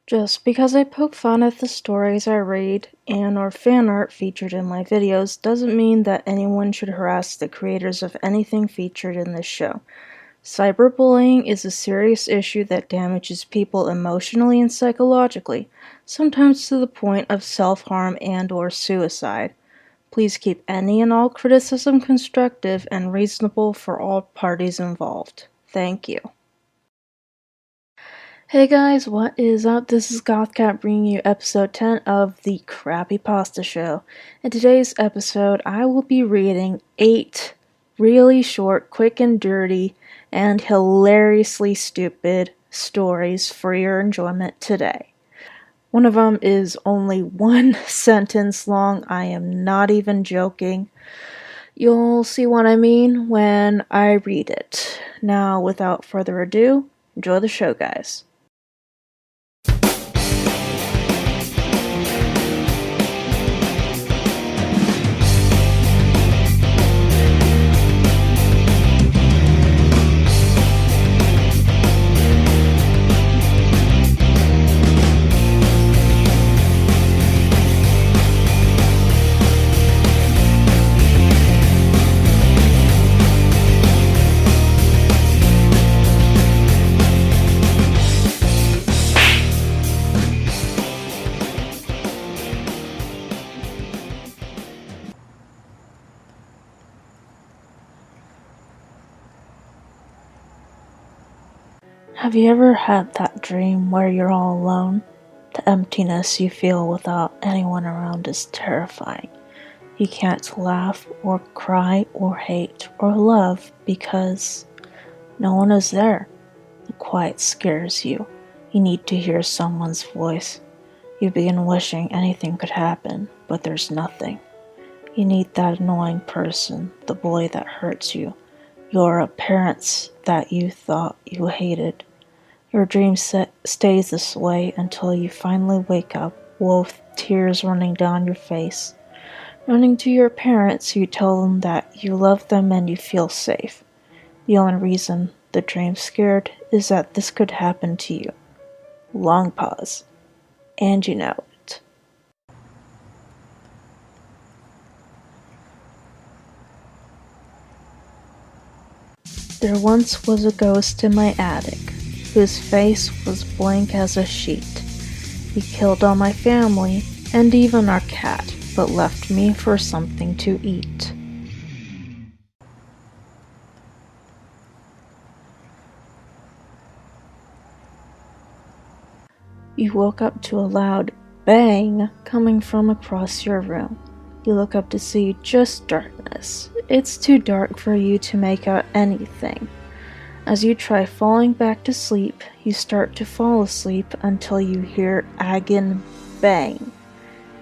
Just because I poke fun at the stories I read and or fan art featured in my videos doesn't mean that anyone should harass the creators of anything featured in this show. Cyberbullying is a serious issue that damages people emotionally and psychologically, sometimes to the point of self-harm and or suicide. Please keep any and all criticism constructive and reasonable for all parties involved. Thank you. Hey guys, what is up? This is GothCat bringing you episode 10 of the Crappypasta show. In today's episode, I will be reading 8 really short, quick and dirty, and hilariously stupid stories for your enjoyment today. One of them is only one sentence long. I am not even joking. You'll see what I mean when I read it. Now, without further ado, enjoy the show, guys. Have you ever had that dream where you're all alone? The emptiness you feel without anyone around is terrifying. You can't laugh or cry or hate or love because no one is there. The quiet scares you. You need to hear someone's voice. You begin wishing anything could happen, but there's nothing. You need that annoying person, the boy that hurts you, your parents that you thought you hated. Your dream stays this way until you finally wake up with tears running down your face. Running to your parents, you tell them that you love them and you feel safe. The only reason the dream's scared is that this could happen to you. Long pause. And you know it. There once was a ghost in my attic, whose face was blank as a sheet. He killed all my family, and even our cat, but left me for something to eat. You woke up to a loud bang coming from across your room. You look up to see just darkness. It's too dark for you to make out anything. As you try falling back to sleep, you start to fall asleep until you hear again bang.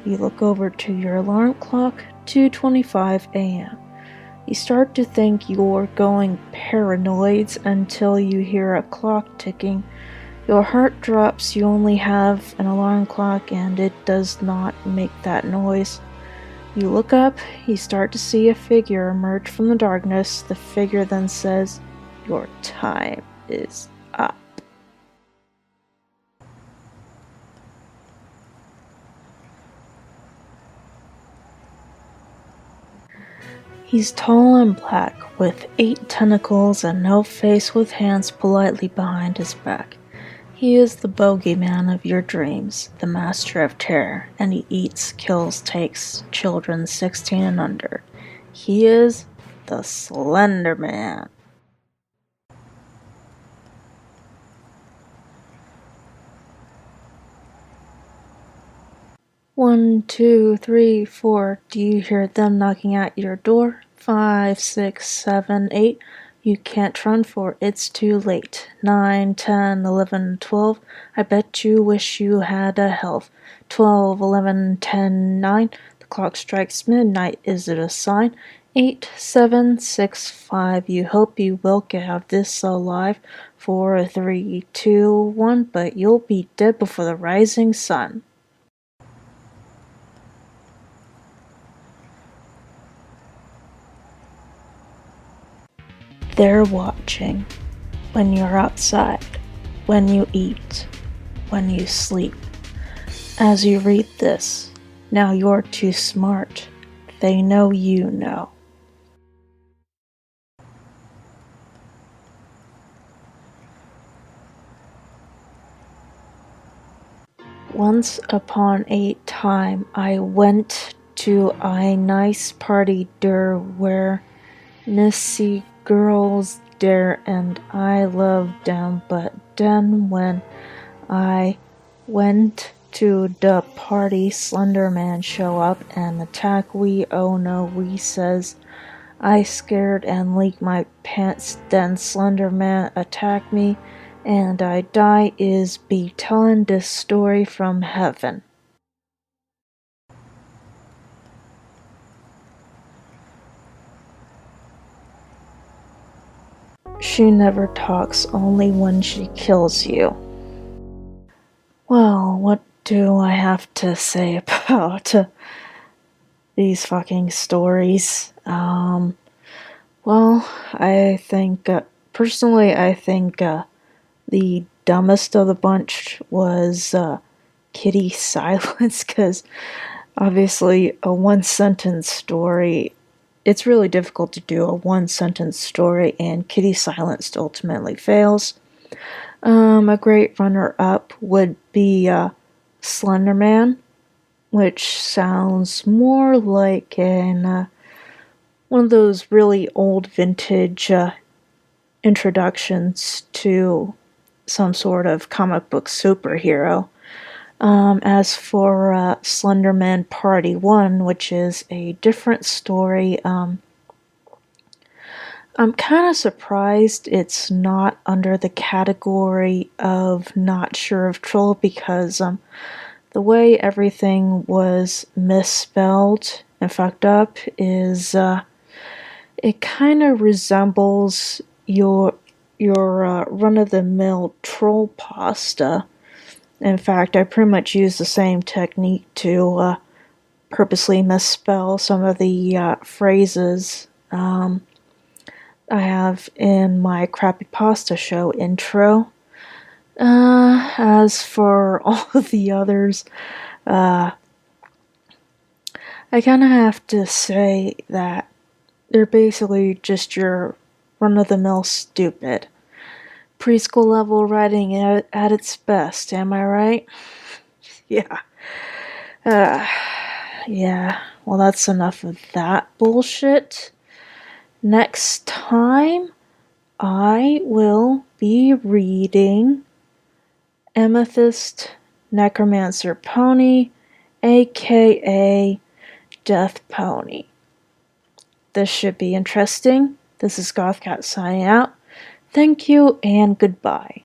You look over to your alarm clock, 2:25 a.m. You start to think you're going paranoid until you hear a clock ticking. Your heart drops, you only have an alarm clock and it does not make that noise. You look up, you start to see a figure emerge from the darkness. The figure then says, "Your time is up." He's tall and black, with 8 tentacles and no face, with hands politely behind his back. He is the bogeyman of your dreams, the master of terror, and he eats, kills, takes children 16 and under. He is the Slender Man. One, two, three, 4. Do you hear them knocking at your door? 5, 6, 7, 8. You can't run for it's too late. 9, 10, 11, 12. I bet you wish you had a health. 12, 11, 10, 9. The clock strikes midnight. Is it a sign? 8, 7, 6, 5. You hope you will get out of this alive. 4, 3, 2, 1. But you'll be dead before the rising sun. They're watching when you're outside, when you eat, when you sleep. As you read this, now you're too smart. They know you know. Once upon a time, I went to a nice party der where Nissy girls there and I loved them, but then when I went to the party, Slender Man show up and attack we. Oh no, we says. I scared and leaked my pants, then Slender Man attacked me, and I die is be telling this story from heaven. She never talks, only when she kills you. Well, what do I have to say about these fucking stories? Well, I think, personally, I think the dumbest of the bunch was Kitty Silence, because obviously a one-sentence story, it's really difficult to do a one-sentence story, and Kitty Silence ultimately fails. A great runner-up would be Slender Man, which sounds more like one of those really old vintage introductions to some sort of comic book superhero. As for Slender Man Party 1, which is a different story, I'm kind of surprised it's not under the category of Not Sure of Troll, because the way everything was misspelled and fucked up is it kind of resembles your run-of-the-mill troll pasta. In fact, I pretty much use the same technique to purposely misspell some of the phrases I have in my Crappypasta show intro. As for all of the others, I kind of have to say that they're basically just your run-of-the-mill stupid. Preschool level writing at its best, am I right? Yeah. Yeah, well, that's enough of that bullshit. Next time, I will be reading Amethyst Necromancer Pony, aka Death Pony. This should be interesting. This is Gothcat signing out. Thank you and goodbye.